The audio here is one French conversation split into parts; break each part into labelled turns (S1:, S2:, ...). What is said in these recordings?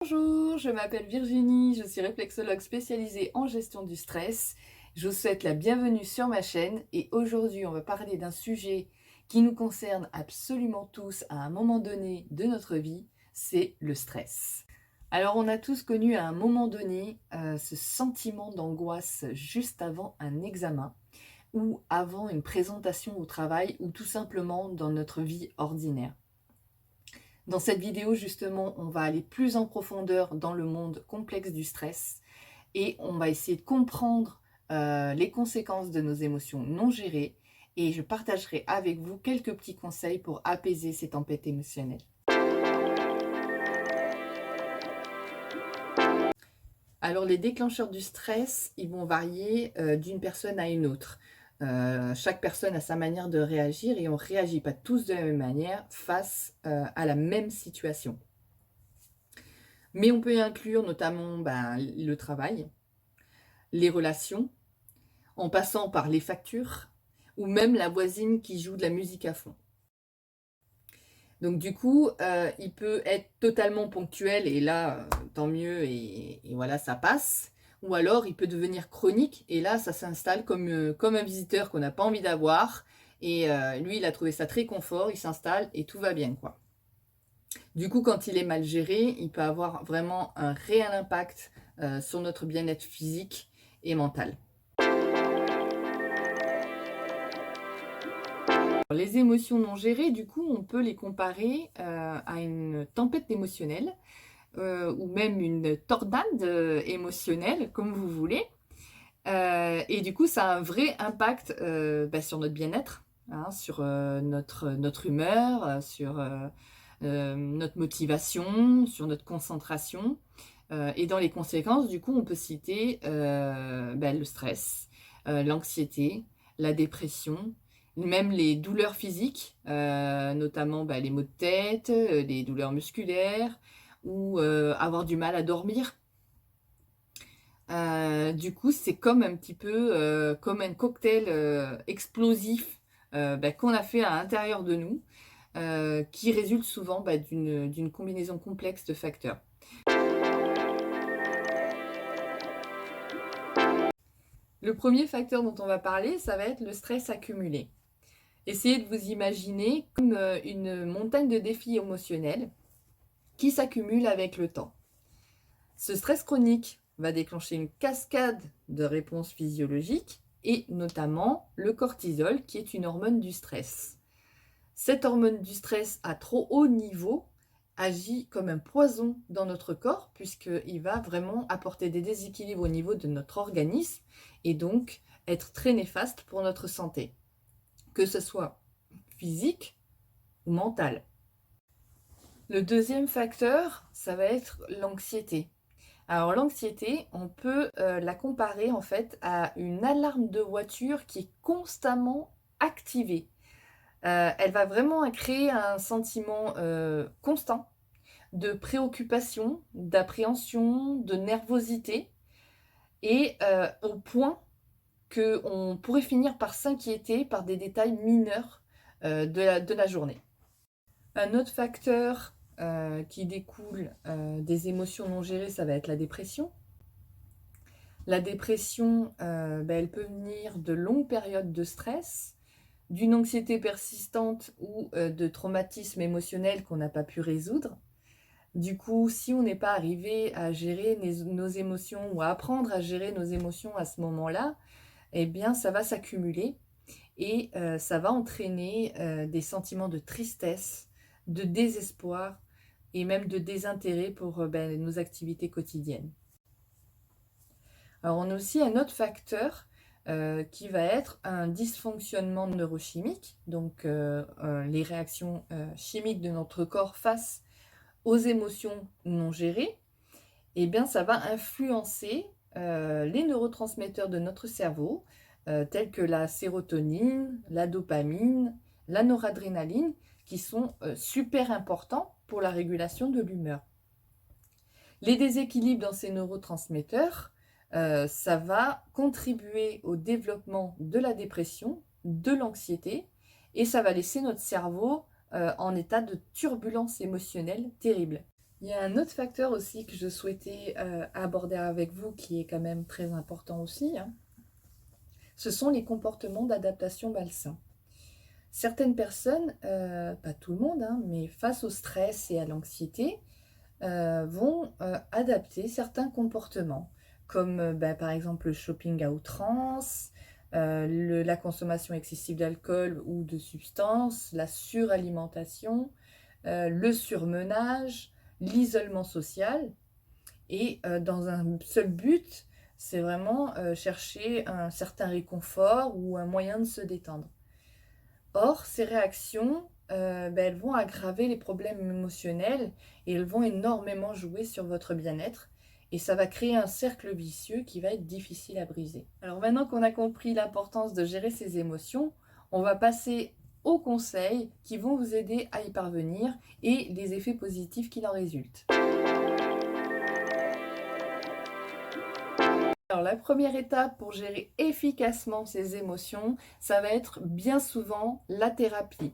S1: Bonjour, je m'appelle Virginie, je suis réflexologue spécialisée en gestion du stress. Je vous souhaite la bienvenue sur ma chaîne et aujourd'hui on va parler d'un sujet qui nous concerne absolument tous à un moment donné de notre vie, c'est le stress. Alors on a tous connu à un moment donné ce sentiment d'angoisse juste avant un examen ou avant une présentation au travail ou tout simplement dans notre vie ordinaire. Dans cette vidéo, justement, on va aller plus en profondeur dans le monde complexe du stress et on va essayer de comprendre les conséquences de nos émotions non gérées et je partagerai avec vous quelques petits conseils pour apaiser ces tempêtes émotionnelles. Alors les déclencheurs du stress, ils vont varier d'une personne à une autre. Chaque personne a sa manière de réagir et on ne réagit pas tous de la même manière face à la même situation. Mais on peut y inclure notamment le travail, les relations, en passant par les factures, ou même la voisine qui joue de la musique à fond. Donc du coup, il peut être totalement ponctuel et là, tant mieux et voilà, ça passe. Ou alors, il peut devenir chronique et là, ça s'installe comme un visiteur qu'on n'a pas envie d'avoir. Et lui, il a trouvé ça très confort, il s'installe et tout va bien, quoi. Du coup, quand il est mal géré, il peut avoir vraiment un réel impact sur notre bien-être physique et mental. Les émotions non gérées, du coup, on peut les comparer à une tempête émotionnelle ou même une tornade émotionnelle, comme vous voulez. Et du coup, ça a un vrai impact sur notre bien-être, hein, sur notre humeur, sur notre motivation, sur notre concentration. Et dans les conséquences, du coup, on peut citer le stress, l'anxiété, la dépression, même les douleurs physiques, notamment les maux de tête, les douleurs musculaires, ou avoir du mal à dormir. Du coup, c'est comme un petit peu comme un cocktail explosif qu'on a fait à l'intérieur de nous, qui résulte souvent d'une combinaison complexe de facteurs. Le premier facteur dont on va parler, ça va être le stress accumulé. Essayez de vous imaginer comme une montagne de défis émotionnels qui s'accumulent avec le temps. Ce stress chronique va déclencher une cascade de réponses physiologiques et notamment le cortisol qui est une hormone du stress. Cette hormone du stress à trop haut niveau agit comme un poison dans notre corps puisqu'il va vraiment apporter des déséquilibres au niveau de notre organisme et donc être très néfaste pour notre santé, que ce soit physique ou mentale. Le deuxième facteur, ça va être l'anxiété. Alors l'anxiété, on peut la comparer en fait à une alarme de voiture qui est constamment activée. Elle va vraiment créer un sentiment constant de préoccupation, d'appréhension, de nervosité et au point qu'on pourrait finir par s'inquiéter par des détails mineurs de la journée. Un autre facteur qui découle des émotions non gérées, ça va être la dépression. La dépression, elle peut venir de longues périodes de stress, d'une anxiété persistante ou de traumatismes émotionnels qu'on n'a pas pu résoudre. Du coup, si on n'est pas arrivé à gérer nos émotions ou à apprendre à gérer nos émotions à ce moment-là, eh bien, ça va s'accumuler et ça va entraîner des sentiments de tristesse, de désespoir et même de désintérêt pour nos activités quotidiennes. Alors, on a aussi un autre facteur qui va être un dysfonctionnement neurochimique, donc les réactions chimiques de notre corps face aux émotions non gérées, et bien ça va influencer les neurotransmetteurs de notre cerveau, tels que la sérotonine, la dopamine, la noradrénaline, qui sont super importants pour la régulation de l'humeur. Les déséquilibres dans ces neurotransmetteurs, ça va contribuer au développement de la dépression, de l'anxiété, et ça va laisser notre cerveau en état de turbulence émotionnelle terrible. Il y a un autre facteur aussi que je souhaitais aborder avec vous qui est quand même très important aussi, hein. Ce sont les comportements d'adaptation malsains. Certaines personnes, pas tout le monde, hein, mais face au stress et à l'anxiété, vont adapter certains comportements, comme par exemple le shopping à outrance, la consommation excessive d'alcool ou de substances, la suralimentation, le surmenage, l'isolement social, et dans un seul but, c'est vraiment chercher un certain réconfort ou un moyen de se détendre. Or, ces réactions, elles vont aggraver les problèmes émotionnels et elles vont énormément jouer sur votre bien-être. Et ça va créer un cercle vicieux qui va être difficile à briser. Alors maintenant qu'on a compris l'importance de gérer ses émotions, on va passer aux conseils qui vont vous aider à y parvenir et les effets positifs qui en résultent. Alors la première étape pour gérer efficacement ses émotions, ça va être bien souvent la thérapie.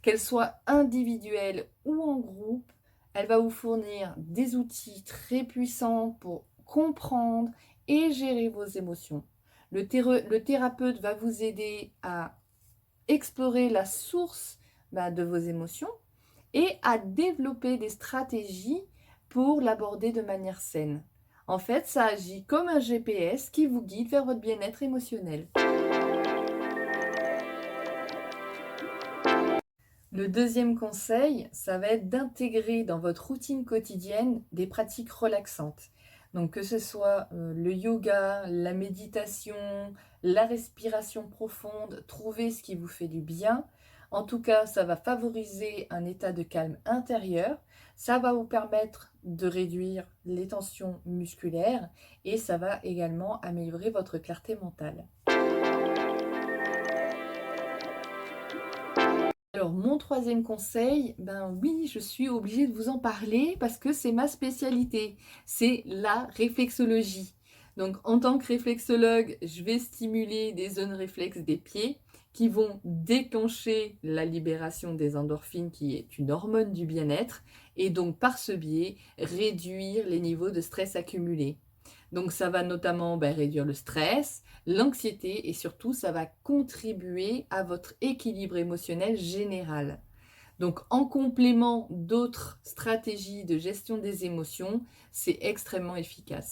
S1: Qu'elle soit individuelle ou en groupe, elle va vous fournir des outils très puissants pour comprendre et gérer vos émotions. Le thérapeute va vous aider à explorer la source de vos émotions et à développer des stratégies pour l'aborder de manière saine. En fait, ça agit comme un GPS qui vous guide vers votre bien-être émotionnel. Le deuxième conseil, ça va être d'intégrer dans votre routine quotidienne des pratiques relaxantes. Donc que ce soit le yoga, la méditation, la respiration profonde, trouvez ce qui vous fait du bien. En tout cas, ça va favoriser un état de calme intérieur. Ça va vous permettre de réduire les tensions musculaires et ça va également améliorer votre clarté mentale. Alors, mon troisième conseil, ben oui, je suis obligée de vous en parler parce que c'est ma spécialité, c'est la réflexologie. Donc, en tant que réflexologue, je vais stimuler des zones réflexes des pieds qui vont déclencher la libération des endorphines, qui est une hormone du bien-être, et donc par ce biais, réduire les niveaux de stress accumulés. Donc, ça va notamment réduire le stress, l'anxiété et surtout, ça va contribuer à votre équilibre émotionnel général. Donc, en complément d'autres stratégies de gestion des émotions, c'est extrêmement efficace.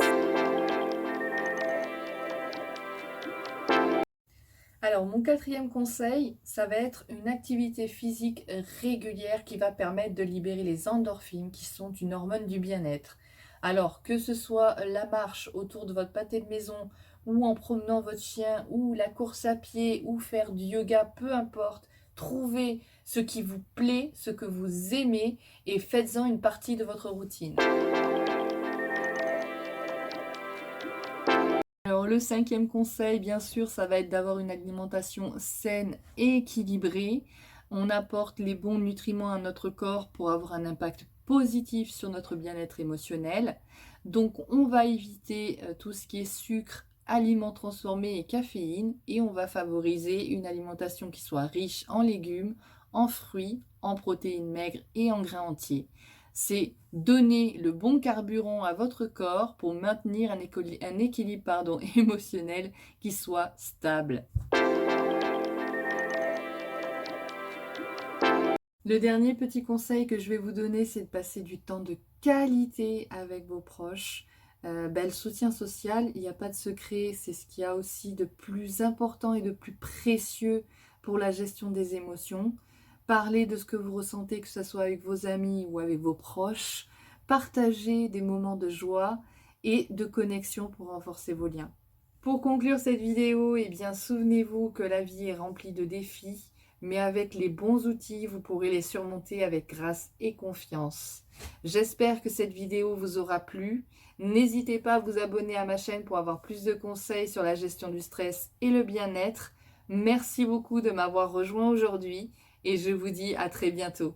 S1: Alors, mon quatrième conseil, ça va être une activité physique régulière qui va permettre de libérer les endorphines, qui sont une hormone du bien-être. Alors, que ce soit la marche autour de votre pâté de maison, ou en promenant votre chien, ou la course à pied, ou faire du yoga, peu importe, trouvez ce qui vous plaît, ce que vous aimez, et faites-en une partie de votre routine. Alors le cinquième conseil, bien sûr, ça va être d'avoir une alimentation saine et équilibrée. On apporte les bons nutriments à notre corps pour avoir un impact positif sur notre bien-être émotionnel. Donc on va éviter tout ce qui est sucre, aliments transformés et caféine et on va favoriser une alimentation qui soit riche en légumes, en fruits, en protéines maigres et en grains entiers. C'est donner le bon carburant à votre corps pour maintenir un équilibre émotionnel qui soit stable. Le dernier petit conseil que je vais vous donner, c'est de passer du temps de qualité avec vos proches. Le soutien social, il n'y a pas de secret, c'est ce qu'il y a aussi de plus important et de plus précieux pour la gestion des émotions. Parlez de ce que vous ressentez, que ce soit avec vos amis ou avec vos proches. Partagez des moments de joie et de connexion pour renforcer vos liens. Pour conclure cette vidéo, eh bien, souvenez-vous que la vie est remplie de défis, mais avec les bons outils, vous pourrez les surmonter avec grâce et confiance. J'espère que cette vidéo vous aura plu. N'hésitez pas à vous abonner à ma chaîne pour avoir plus de conseils sur la gestion du stress et le bien-être. Merci beaucoup de m'avoir rejoint aujourd'hui et je vous dis à très bientôt.